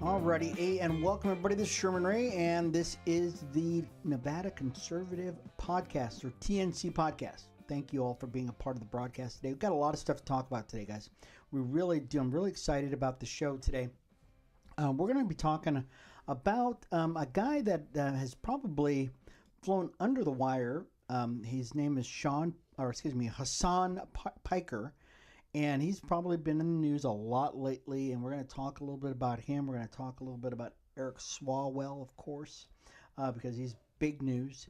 Alrighty, and welcome everybody. This is Sherman Ray, and this is the Nevada Conservative Podcast, or TNC Podcast. Thank you all for being a part of the broadcast today. We've got a lot of stuff to talk about today, guys. I'm really excited about the show today. We're going to be talking about a guy that has probably flown under the wire. His name is Hasan Piker. And he's probably been in the news a lot lately, and we're going to talk a little bit about him. We're going to talk a little bit about Eric Swalwell, of course, because he's big news.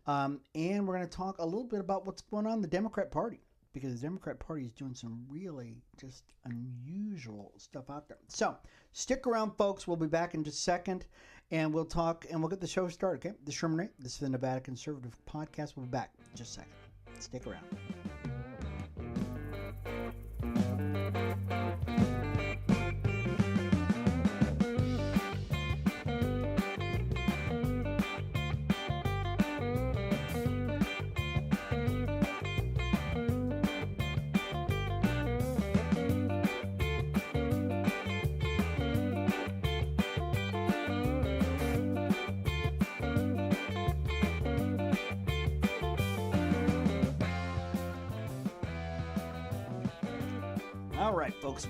And we're going to talk a little bit about what's going on in the Democrat Party, because the Democrat Party is doing some really just unusual stuff out there. So stick around, folks. We'll be back in just a second, and we'll talk, and we'll get the show started, okay? This is Sherman Ray. This is the Nevada Conservative Podcast. We'll be back in just a second. Stick around. All right, folks,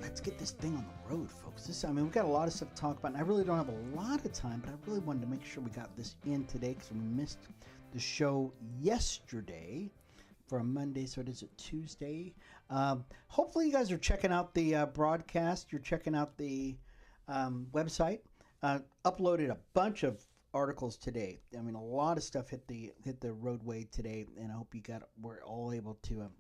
let's get this thing on the road, folks. We've got a lot of stuff to talk about, and I really don't have a lot of time, but I really wanted to make sure we got this in today because we missed the show yesterday for a Monday, so it is a Tuesday. Hopefully you guys are checking out the broadcast. You're checking out the website. Uploaded a bunch of articles today. A lot of stuff hit the roadway today, and I hope we're all able to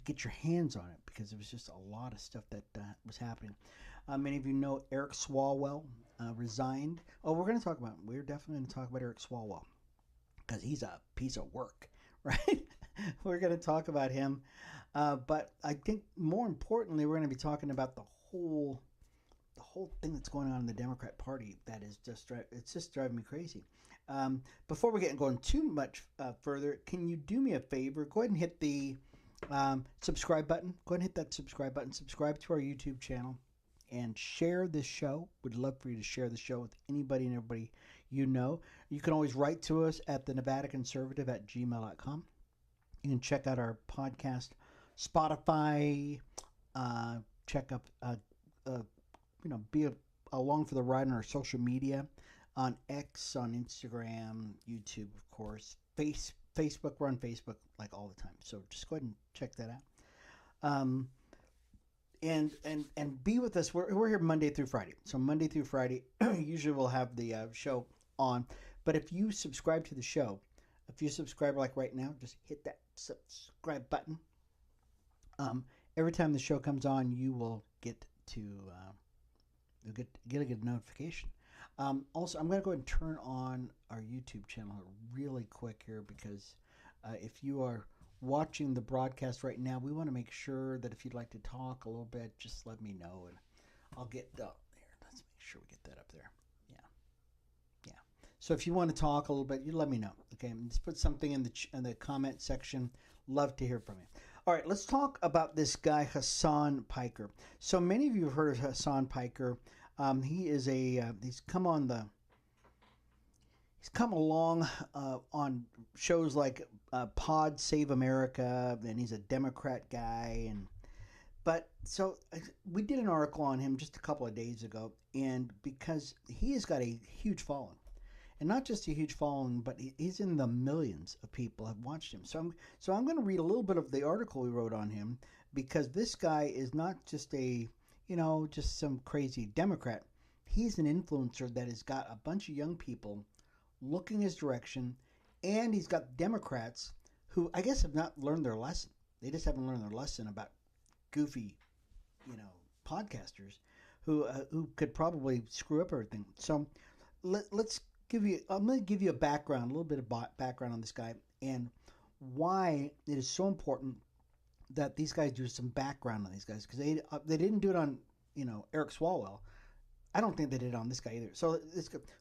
get your hands on it, because it was just a lot of stuff that was happening. Many of you know Eric Swalwell resigned. We're definitely going to talk about Eric Swalwell, because he's a piece of work, right? We're going to talk about him. But I think more importantly, we're going to be talking about the whole thing that's going on in the Democrat Party that is just driving me crazy. Before we get going too much further, can you do me a favor? Go ahead and hit the subscribe button. Go ahead and hit that subscribe button. Subscribe to our YouTube channel and share this show. We'd love for you to share the show with anybody and everybody you know. You can always write to us at the nevadaconservative@gmail.com. You can check out our podcast, Spotify. Check up, be along for the ride on our social media, on X, on Instagram, YouTube, of course, Facebook. We're on Facebook like all the time, so just go ahead and check that out. And be with us. We're here Monday through Friday. So Monday through Friday, usually we'll have the show on. But if you subscribe to the show, if you subscribe like right now, just hit that subscribe button. Every time the show comes on, you will get a good notification. Also, I'm going to go ahead and turn on our YouTube channel really quick here, because if you are watching the broadcast right now, we want to make sure that if you'd like to talk a little bit, just let me know, and I'll get here. Let's make sure we get that up there. Yeah. So if you want to talk a little bit, you let me know. Okay, just put something in the comment section. Love to hear from you. All right, let's talk about this guy Hasan Piker. So many of you have heard of Hasan Piker. He's come along on shows like Pod Save America, and he's a Democrat guy. So we did an article on him just a couple of days ago, and because he has got a huge following, and not just a huge following, but he's in the millions of people have watched him. So I'm going to read a little bit of the article we wrote on him, because this guy is not just just some crazy Democrat. He's an influencer that has got a bunch of young people looking his direction, and he's got Democrats who I guess have not learned their lesson. They just haven't learned their lesson about goofy, podcasters who could probably screw up everything. So I'm going to give you a little bit of background on this guy, and why it is so important that these guys do some background on these guys, because they didn't do it on Eric Swalwell. I don't think they did it on this guy either. So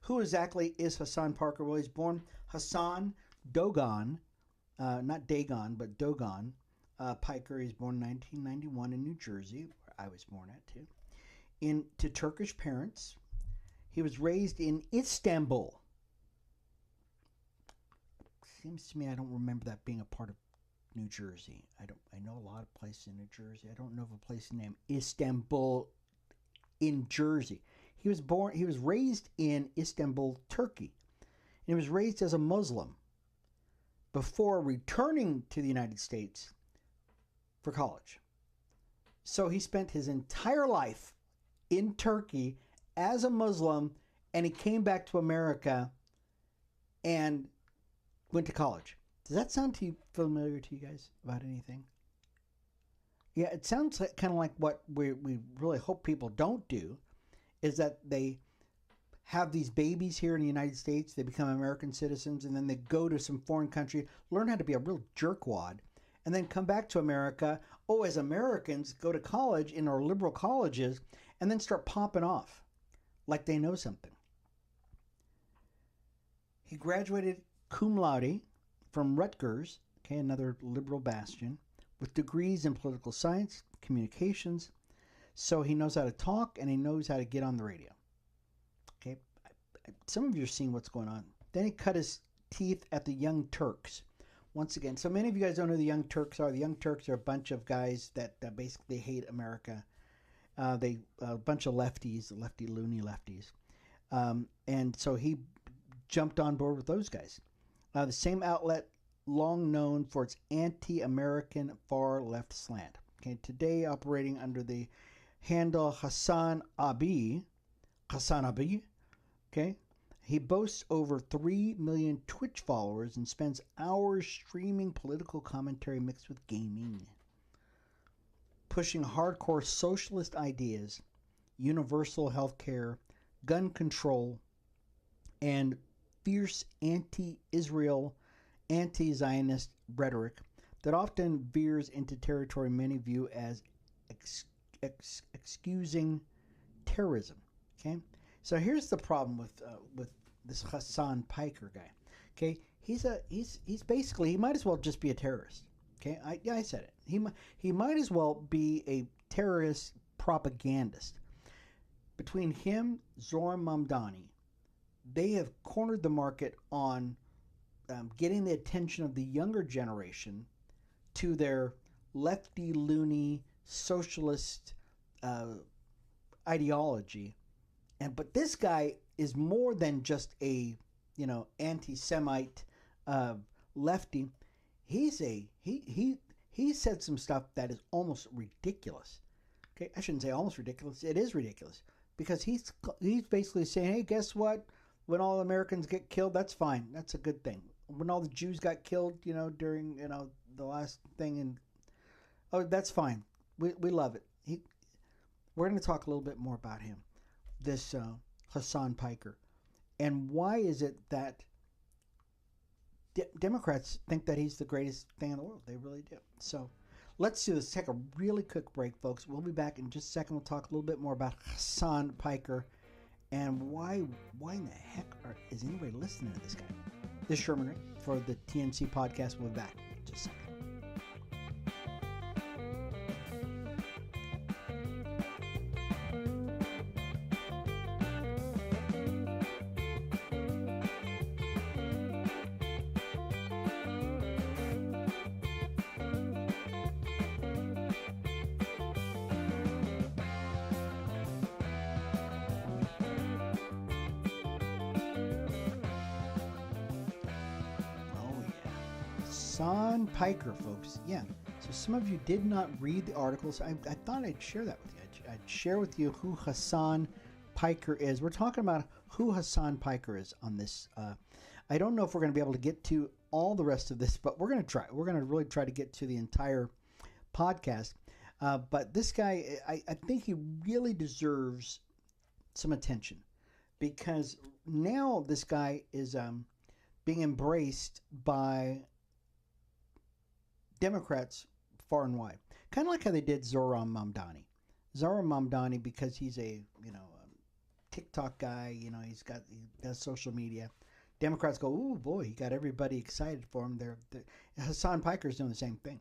who exactly is Hasan Piker? Well, he's born Hasan Dogon, not Dagon, but Dogon Piker. He's born in 1991 in New Jersey, where I was born at too. to Turkish parents. He was raised in Istanbul. Seems to me I don't remember that being a part of New Jersey. I know a lot of places in New Jersey. I don't know of a place named Istanbul in Jersey. He was raised in Istanbul, Turkey. And he was raised as a Muslim before returning to the United States for college. So he spent his entire life in Turkey as a Muslim, and he came back to America and went to college. Does that sound familiar to you guys about anything? Yeah, it sounds kind of like what we really hope people don't do, is that they have these babies here in the United States, they become American citizens, and then they go to some foreign country, learn how to be a real jerkwad, and then come back to America. Oh, as Americans, go to college in our liberal colleges, and then start popping off like they know something. He graduated cum laude from Rutgers, okay, another liberal bastion, with degrees in political science, communications, so he knows how to talk and he knows how to get on the radio. Okay, some of you are seeing what's going on. Then he cut his teeth at the Young Turks. Once again, so many of you guys don't know who the Young Turks are. The Young Turks are a bunch of guys that basically hate America. They a bunch of lefties, loony lefties. And so he jumped on board with those guys. The same outlet, long known for its anti-American far left slant. Okay, today operating under the handle Hasan Abi. Okay, he boasts over 3 million Twitch followers and spends hours streaming political commentary mixed with gaming, pushing hardcore socialist ideas, universal health care, gun control, and fierce anti-Israel, anti-Zionist rhetoric that often veers into territory many view as excusing terrorism. Okay, so here's the problem with this Hasan Piker guy. Okay, he's basically, he might as well just be a terrorist. Okay, I said it. He might as well be a terrorist propagandist. Between him, Zoran Mamdani, they have cornered the market on getting the attention of the younger generation to their lefty, loony, socialist ideology. But this guy is more than just a anti-Semite lefty. He said some stuff that is almost ridiculous. Okay, I shouldn't say almost ridiculous. It is ridiculous because he's basically saying, hey, guess what? When all Americans get killed, that's fine. That's a good thing. When all the Jews got killed, during the last thing, that's fine. We love it. We're going to talk a little bit more about him, this Hasan Piker, and why is it that Democrats think that he's the greatest thing in the world? They really do. So let's do this. Take a really quick break, folks. We'll be back in just a second. We'll talk a little bit more about Hasan Piker and why in the heck is anybody listening to this guy? This is Sherman Ray for the TNC podcast. We'll be back in just a second. Hasan Piker, folks. Yeah. So some of you did not read the articles. I thought I'd share that with you. I'd share with you who Hasan Piker is. We're talking about who Hasan Piker is on this. I don't know if we're going to be able to get to all the rest of this, but we're going to try. We're going to really try to get to the entire podcast. But this guy, I think he really deserves some attention because now this guy is being embraced by Democrats far and wide, kind of like how they did Zoran Mamdani. Zoran Mamdani, because he's a TikTok guy, he does social media. Democrats go, "Ooh boy, he got everybody excited for him." Hasan Piker is doing the same thing.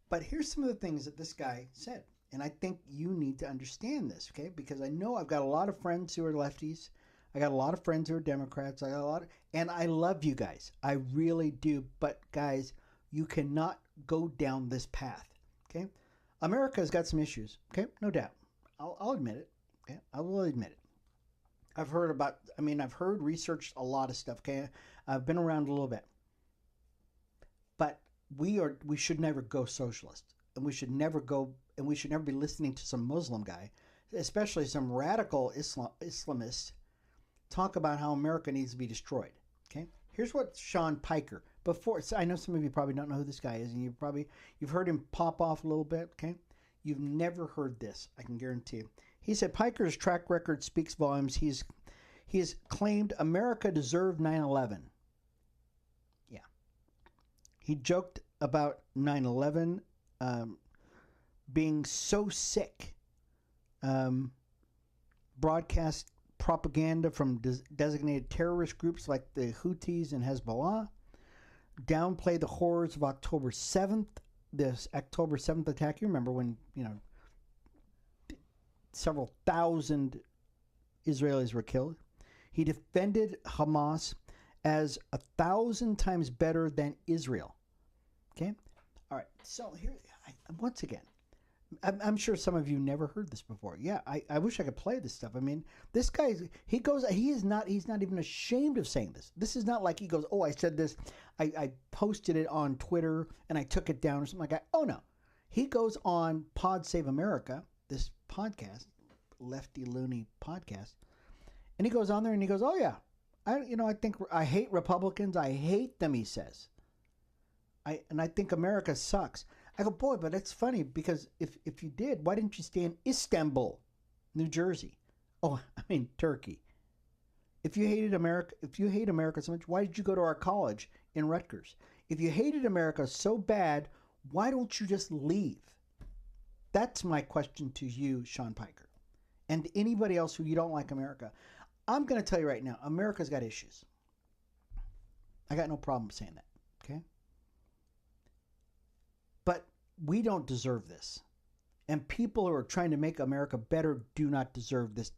But here's some of the things that this guy said. And I think you need to understand this, okay? Because I know I've got a lot of friends who are lefties. I got a lot of friends who are Democrats. I got a lot of, and I love you guys. I really do. But guys, you cannot go down this path, okay? America's got some issues, okay? No doubt. I'll admit it, okay? I will admit it. I've heard researched a lot of stuff, okay? I've been around a little bit. But we should never go socialist. And we should never be listening to some Muslim guy, especially some radical Islamist, talk about how America needs to be destroyed. Okay, here's what Hasan Piker. Before, I know some of you probably don't know who this guy is, and you've heard him pop off a little bit. Okay, you've never heard this, I can guarantee you. He said Piker's track record speaks volumes. He has claimed America deserved 9/11. Yeah, he joked about 9/11. Being so sick, broadcast propaganda from designated terrorist groups like the Houthis and Hezbollah, downplay the horrors of October 7th, this October 7th attack. You remember when, several thousand Israelis were killed. He defended Hamas as 1,000 times better than Israel. Okay? All right, so here, once again, I'm sure some of you never heard this before. Yeah, I wish I could play this stuff. I mean, this guy, he's not even ashamed of saying this. This is not like he goes, oh, I said this, I posted it on Twitter and I took it down or something like that. Oh, no. He goes on Pod Save America, this podcast, lefty loony podcast, and he goes on there and he goes, oh, yeah, I think I hate Republicans. I hate them, he says. I think America sucks. I go, boy, but it's funny because if you did, why didn't you stay in Istanbul, New Jersey? Oh, I mean, Turkey. If you hate America so much, why did you go to our college in Rutgers? If you hated America so bad, why don't you just leave? That's my question to you, Hasan Piker, and anybody else who you don't like America. I'm going to tell you right now, America's got issues. I got no problem saying that, okay? But we don't deserve this. And people who are trying to make America better do not deserve this.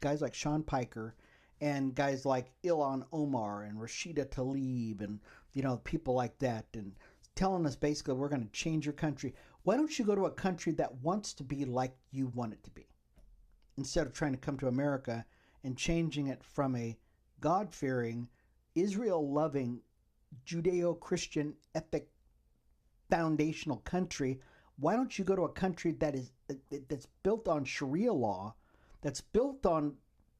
Guys like Hasan Piker and guys like Ilhan Omar and Rashida Tlaib and, people like that, and telling us basically we're going to change your country. Why don't you go to a country that wants to be like you want it to be, instead of trying to come to America and changing it from a God-fearing, Israel-loving, Judeo-Christian ethic foundational country? Why don't you go to a country that's built on Sharia law, that's built on,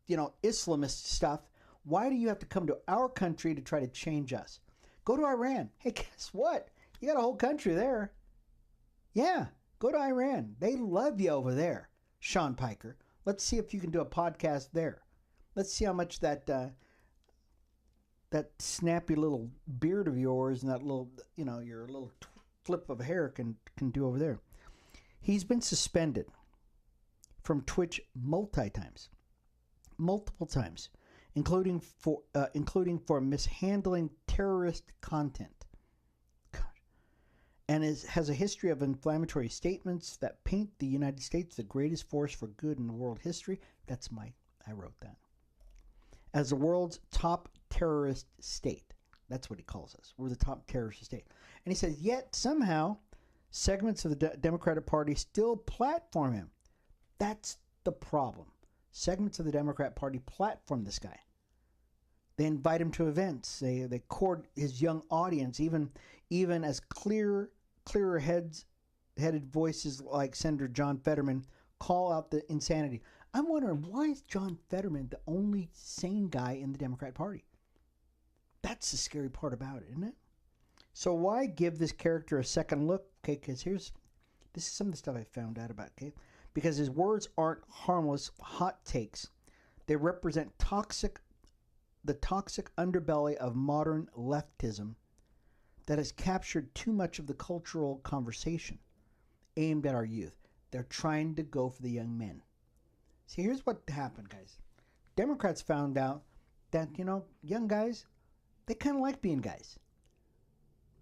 Islamist stuff? Why do you have to come to our country to try to change us? Go to Iran. Hey, guess what? You got a whole country there. Yeah, go to Iran. They love you over there, Hasan Piker. Let's see if you can do a podcast there. Let's see how much that snappy little beard of yours and that little, your little flip of hair can do over there. He's been suspended from Twitch multiple times, including for mishandling terrorist content. God. And has a history of inflammatory statements that paint the United States the greatest force for good in world history. I wrote that. As the world's top terrorist state. That's what he calls us. We're the top terrorist state. And he says, yet somehow segments of the Democratic Party still platform him. That's the problem. Segments of the Democrat Party platform this guy. They invite him to events. They court his young audience, even as clearer headed voices like Senator John Fetterman call out the insanity. I'm wondering, why is John Fetterman the only sane guy in the Democrat Party? That's the scary part about it, isn't it? So why give this character a second look? Okay, because this is some of the stuff I found out about, okay? Because his words aren't harmless hot takes. They represent the toxic underbelly of modern leftism that has captured too much of the cultural conversation aimed at our youth. They're trying to go for the young men. See, here's what happened, guys. Democrats found out that, young guys, they kind of like being guys.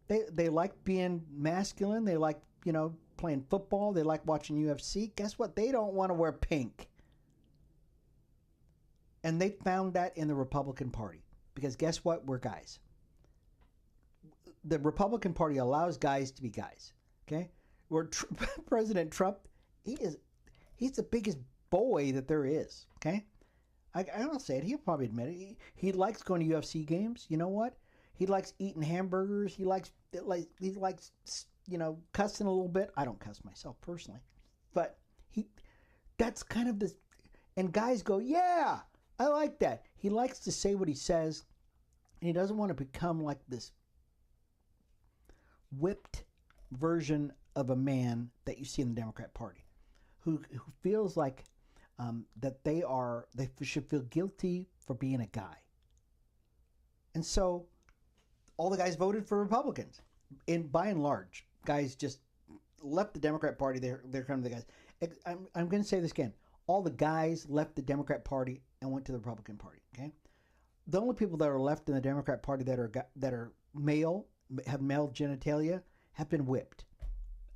They like being masculine. They like, playing football. They like watching UFC. Guess what? They don't want to wear pink. And they found that in the Republican Party. Because guess what? We're guys. The Republican Party allows guys to be guys. Okay? Where President Trump, he's the biggest boy that there is. Okay? I don't say it. He'll probably admit it. He likes going to UFC games. You know what? He likes eating hamburgers. He likes cussing a little bit. I don't cuss myself personally, but that's kind of this. And guys go, yeah, I like that. He likes to say what he says, and he doesn't want to become like this whipped version of a man that you see in the Democrat Party, who feels like that they should feel guilty for being a guy. And so all the guys voted for Republicans. By and large, guys just left the Democrat Party. They're kind of the guys. I'm going to say this again. All the guys left the Democrat Party and went to the Republican Party. Okay, the only people that are left in the Democrat Party that are male, have male genitalia, have been whipped.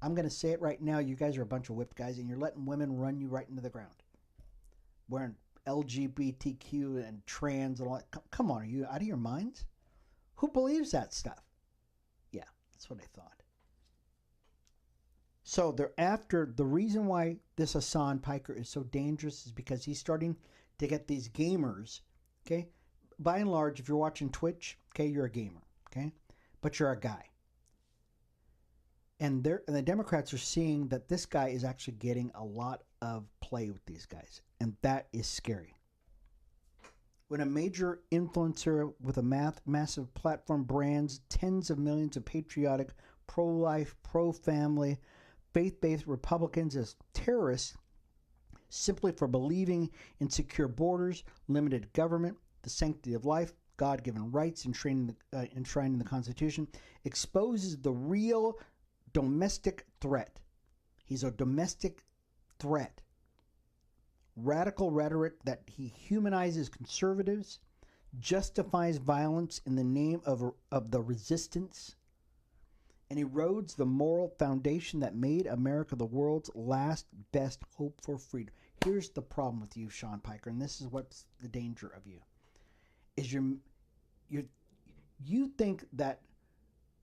I'm going to say it right now. You guys are a bunch of whipped guys, and you're letting women run you right into the ground. Wearing LGBTQ and trans and all that. Come on, are you out of your minds? Who believes that stuff? Yeah, that's what I thought. So the reason why this Hasan Piker is so dangerous is because he's starting to get these gamers, okay? By and large, if you're watching Twitch, okay, you're a gamer, okay? But you're a guy. And the Democrats are seeing that this guy is actually getting a lot of play with these guys. And that is scary. When a major influencer with a massive platform brands tens of millions of patriotic, pro-life, pro-family, faith-based Republicans as terrorists simply for believing in secure borders, limited government, the sanctity of life, God-given rights enshrined in the Constitution, exposes the real domestic threat. He's a domestic threat. Radical rhetoric that he humanizes conservatives, justifies violence in the name of the resistance, and erodes the moral foundation that made America the world's last best hope for freedom. Here's the problem with you, Hasan Piker, and this is what's the danger of you, is you think that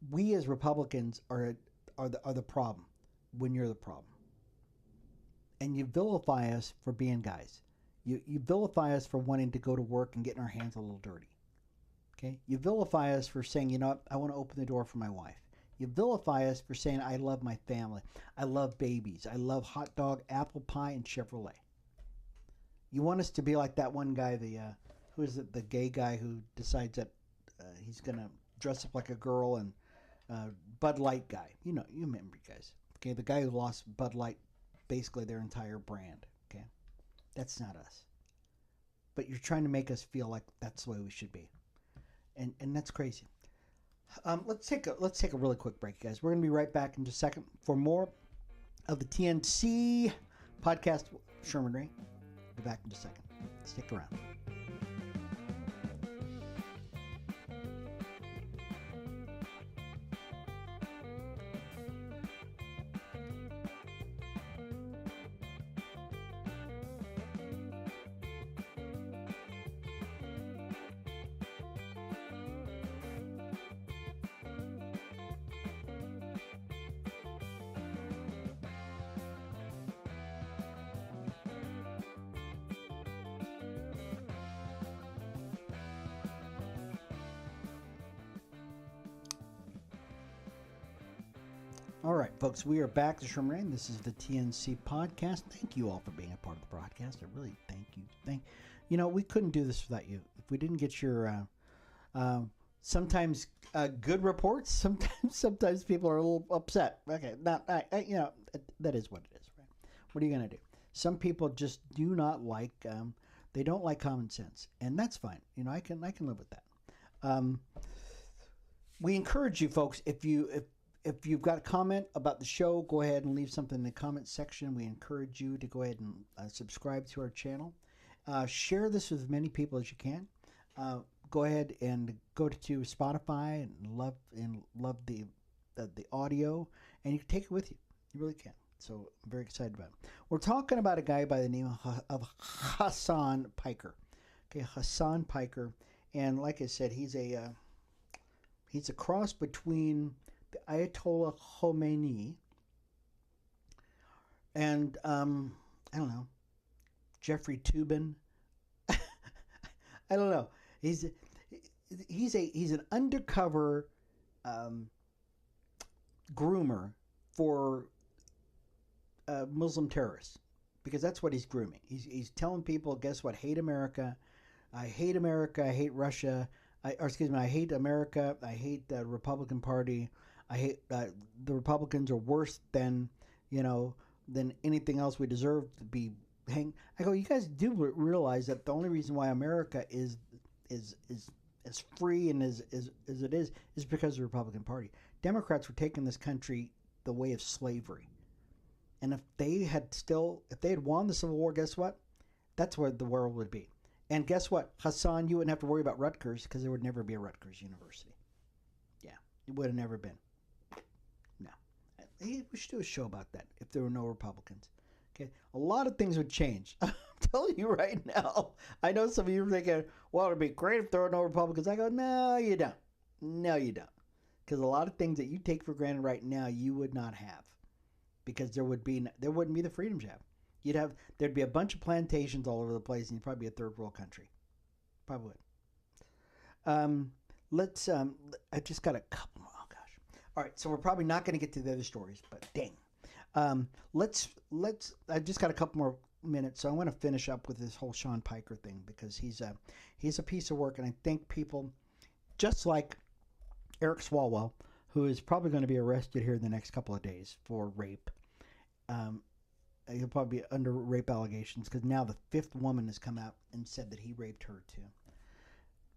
we as Republicans are the problem when you're the problem. And you vilify us for being guys. You vilify us for wanting to go to work and getting our hands a little dirty. Okay? You vilify us for saying, you know what, I want to open the door for my wife. You vilify us for saying, I love my family. I love babies. I love hot dog, apple pie, and Chevrolet. You want us to be like that one guy, who is it, the gay guy who decides that he's going to dress up like a girl, and Bud Light guy. You remember, you guys. Okay, the guy who lost Bud Light basically their entire brand. Okay, that's not us. But you're trying to make us feel like that's the way we should be, and that's crazy. Let's take a really quick break, guys. We're gonna be right back in just a second for more of the TNC podcast. Sherman Ray. Be back in just a second. Stick around. All right, folks, we are back to Sherman Rain. This is the TNC podcast. Thank you all for being a part of the broadcast. I really thank you. We couldn't do this without you. If we didn't get your sometimes good reports, sometimes people are a little upset. Okay, that is what it is, right? What are you going to do? Some people just do not like, they don't like common sense, and that's fine. I can live with that. We encourage you, folks, if you've got a comment about the show, go ahead and leave something in the comment section. We encourage you to go ahead and subscribe to our channel. Share this with as many people as you can. Go ahead and go to Spotify and love the audio, and you can take it with you. You really can. So I'm very excited about it. We're talking about a guy by the name of Hasan Piker. Okay, Hasan Piker, and like I said, he's a cross between the Ayatollah Khomeini and I don't know, Jeffrey Toobin. I don't know. He's an undercover groomer for Muslim terrorists, because that's what he's grooming. He's telling people, guess what? Hate America. I hate America. I hate Russia. I hate America. I hate the Republican Party. I hate the Republicans are worse than than anything else. We deserve to be hanged. I go, you guys do realize that the only reason why America is as free and as it is because of the Republican Party. Democrats were taking this country the way of slavery. And if they had won the Civil War, guess what? That's where the world would be. And guess what, Hasan, you wouldn't have to worry about Rutgers, because there would never be a Rutgers University. Yeah, it would have never been. No. We should do a show about that if there were no Republicans. Okay, a lot of things would change. I'm telling you right now. I know some of you are thinking, well, it'd be great if there were no Republicans. I go, no, you don't. No, you don't. Because a lot of things that you take for granted right now, you would not have. Because there wouldn't be the freedoms you have. There'd be a bunch of plantations all over the place, and you'd probably be a third world country. Probably would. I just got a couple more. Oh gosh. All right, so we're probably not going to get to the other stories, but dang. I just got a couple more minutes, so I want to finish up with this whole Sean Piker thing, because he's a piece of work, and I think people, just like Eric Swalwell, who is probably going to be arrested here in the next couple of days for rape. He'll probably be under rape allegations, because now the fifth woman has come out and said that he raped her too.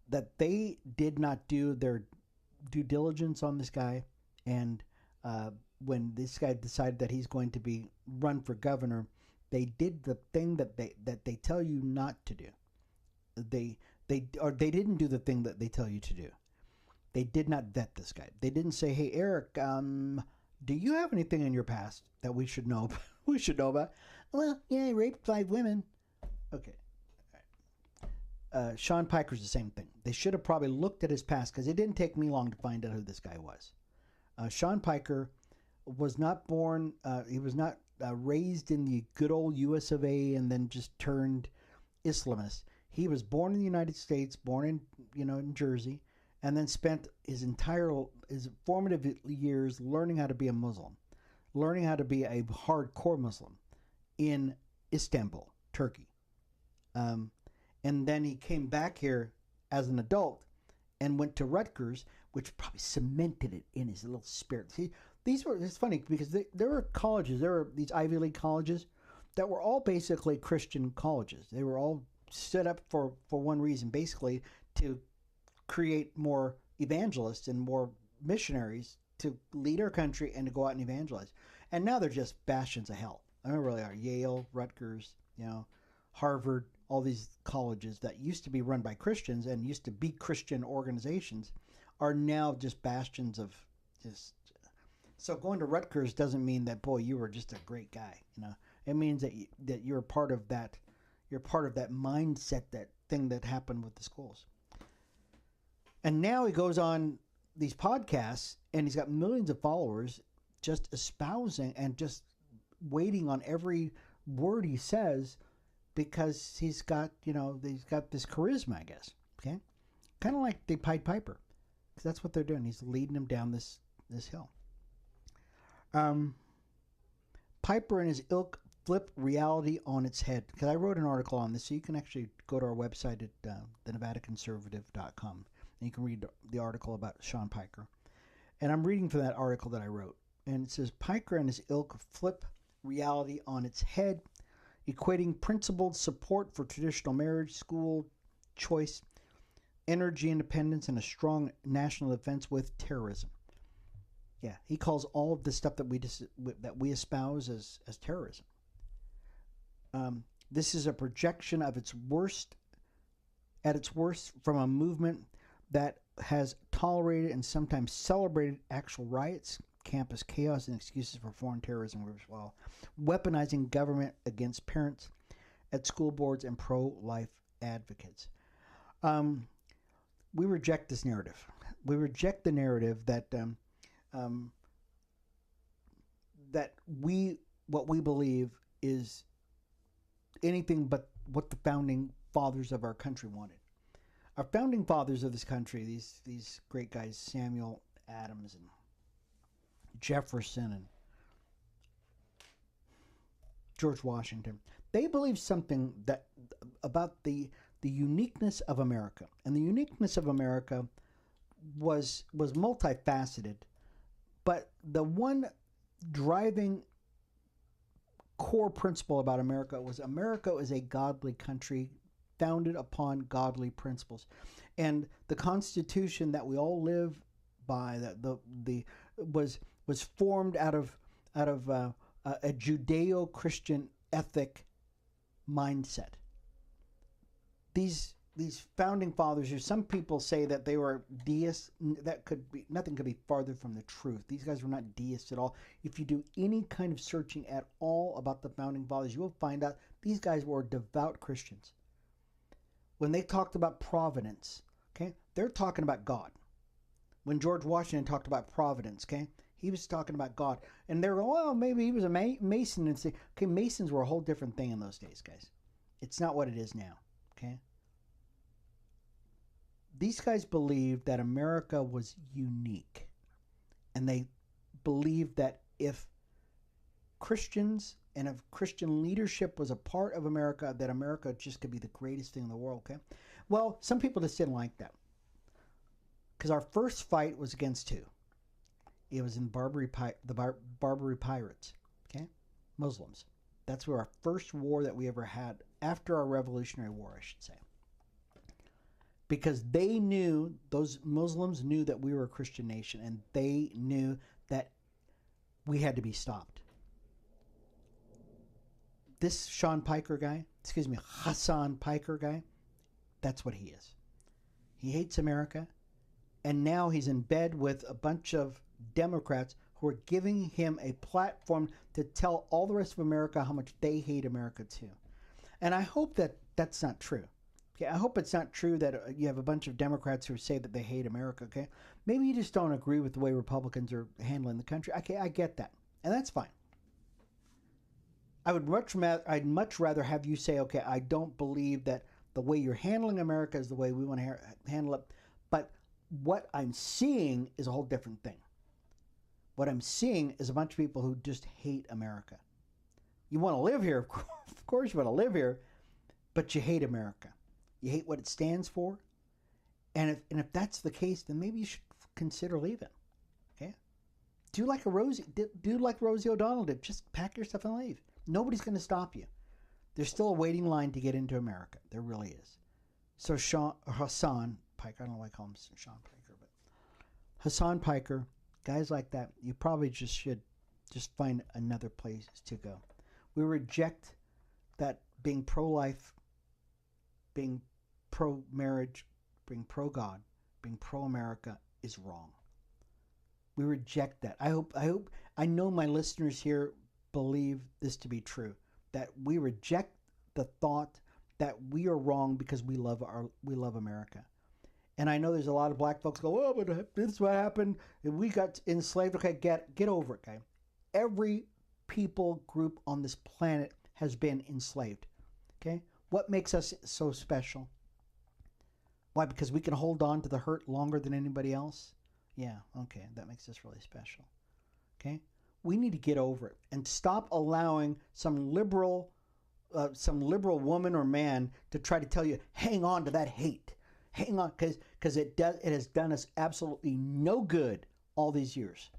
That they did not do their due diligence on this guy, and when this guy decided that he's going to be run for governor, they did the thing that they tell you not to do. They didn't do the thing that they tell you to do. They did not vet this guy. They didn't say, "Hey, Eric, do you have anything in your past that we should know? We should know about?" Well, yeah, I raped 5 women. Okay. Sean Piker's the same thing. They should have probably looked at his past, because it didn't take me long to find out who this guy was. Sean Piker was not born. He was not raised in the good old U.S. of A. and then just turned Islamist. He was born in the United States, born in Jersey, and then spent his formative years learning how to be a Muslim, learning how to be a hardcore Muslim in Istanbul, Turkey. And then he came back here as an adult and went to Rutgers, which probably cemented it in his little spirit. See, it's funny, because there were colleges, there were these Ivy League colleges that were all basically Christian colleges. They were all set up for one reason, basically to create more evangelists and more missionaries to lead our country and to go out and evangelize. And now they're just bastions of hell. I remember they are Yale, Rutgers, Harvard, all these colleges that used to be run by Christians and used to be Christian organizations are now just bastions of just. So going to Rutgers doesn't mean that, boy, you were just a great guy. It means that you're part of that. You're part of that mindset, that thing that happened with the schools. And now he goes on these podcasts, and he's got millions of followers, just espousing and just waiting on every word he says, because he's got this charisma, I guess. Okay, kind of like the Pied Piper, because that's what they're doing. He's leading them down this hill. Piper and his ilk flip reality on its head. Because I wrote an article on this, so you can actually go to our website at thenevadaconservative.com, and you can read the article about Sean Piker. And I'm reading from that article that I wrote, and it says, Piker and his ilk flip reality on its head, equating principled support for traditional marriage, school choice, energy independence, and a strong national defense with terrorism. Yeah, he calls all of the stuff that we espouse as terrorism. This is a projection of its worst from a movement that has tolerated and sometimes celebrated actual riots, campus chaos and excuses for foreign terrorism groups while weaponizing government against parents at school boards and pro-life advocates. We reject this narrative. We reject the narrative that that what we believe is anything but what the founding fathers of our country wanted. Our founding fathers of this country, these great guys, Samuel Adams and Jefferson and George Washington, they believed something that about the uniqueness of America. And the uniqueness of America was multifaceted, but the one driving core principle about America is a godly country founded upon godly principles. And the Constitution that we all live by, that was formed out of a Judeo-Christian ethic mindset. These founding fathers, or some people say that they were deists. Nothing could be farther from the truth. These guys were not deists at all. If you do any kind of searching at all about the founding fathers, you will find out these guys were devout Christians. When they talked about providence, okay, they're talking about God. When George Washington talked about providence, okay, he was talking about God. And they're going, well, maybe he was a Mason. And say, okay, Masons were a whole different thing in those days, guys. It's not what it is now, okay? These guys believed that America was unique. And they believed that if Christians and if Christian leadership was a part of America, that America just could be the greatest thing in the world, okay? Well, some people just didn't like that. Because our first fight was against who? It was in the Barbary Pirates, okay? Muslims. That's where our first war that we ever had after our Revolutionary War, I should say. Because they knew, those Muslims knew that we were a Christian nation, and they knew that we had to be stopped. This Hasan Piker guy, that's what he is. He hates America, and now he's in bed with a bunch of Democrats who are giving him a platform to tell all the rest of America how much they hate America too. And I hope that that's not true. Okay, I hope it's not true that you have a bunch of Democrats who say that they hate America, okay? Maybe you just don't agree with the way Republicans are handling the country. Okay, I get that. And that's fine. I'd much rather have you say, okay, I don't believe that the way you're handling America is the way we want to handle it. But what I'm seeing is a whole different thing. What I'm seeing is a bunch of people who just hate America. You want to live here, of course you want to live here, but you hate America. You hate what it stands for. And if that's the case, then maybe you should consider leaving. Okay? Do like Rosie O'Donnell did. Just pack your stuff and leave. Nobody's going to stop you. There's still a waiting line to get into America. There really is. So Hasan Piker, I don't know why I call him Sean Piker, but Hasan Piker, guys like that, you probably should find another place to go. We reject that being pro-life, being pro-marriage, being pro-God, being pro-America is wrong. We reject that. I know my listeners here believe this to be true, that we reject the thought that we are wrong because we love America. And I know there's a lot of black folks go, oh, but this is what happened. We got enslaved. Okay, get over it, okay? Every people group on this planet has been enslaved, okay? What makes us so special? Why? Because we can hold on to the hurt longer than anybody else? Yeah, okay, that makes us really special, okay? We need to get over it and stop allowing some liberal woman or man to try to tell you, hang on to that hate. Hang on, because it has done us absolutely no good all these years.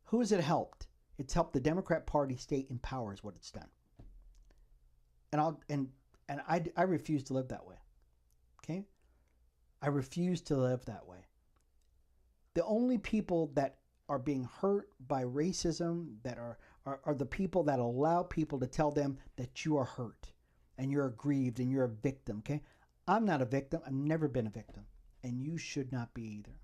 Who has it helped? It's helped the Democrat Party stay in power is what it's done. And I refuse to live that way. Okay? I refuse to live that way. The only people that are being hurt by racism, that are the people that allow people to tell them that you are hurt and you're aggrieved and you're a victim, okay? I'm not a victim. I've never been a victim. And you should not be either.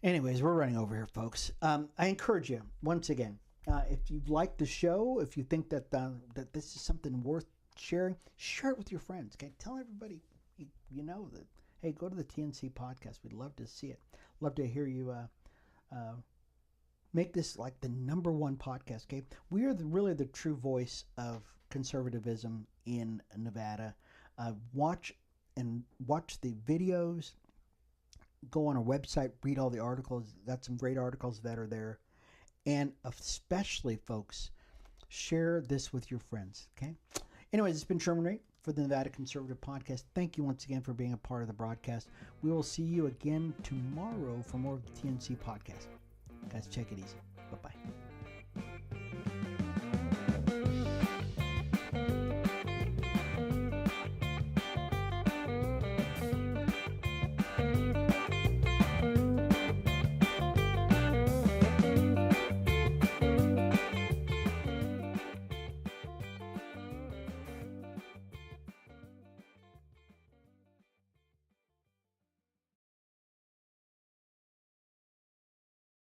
Anyways, we're running over here, folks. I encourage you, once again, if you like the show, if you think that that this is something worth sharing, share it with your friends. Okay, tell everybody you know that. Hey, go to the TNC podcast. We'd love to see it. Love to hear you make this like the number one podcast. Okay, we are really the true voice of conservatism in Nevada. Watch the videos. Go on our website, read all the articles. Got some great articles that are there. And especially, folks, share this with your friends, okay? Anyways, it's been Sherman Ray for the Nevada Conservative Podcast. Thank you once again for being a part of the broadcast. We will see you again tomorrow for more of the TNC podcast. Guys, check it easy. Bye-bye.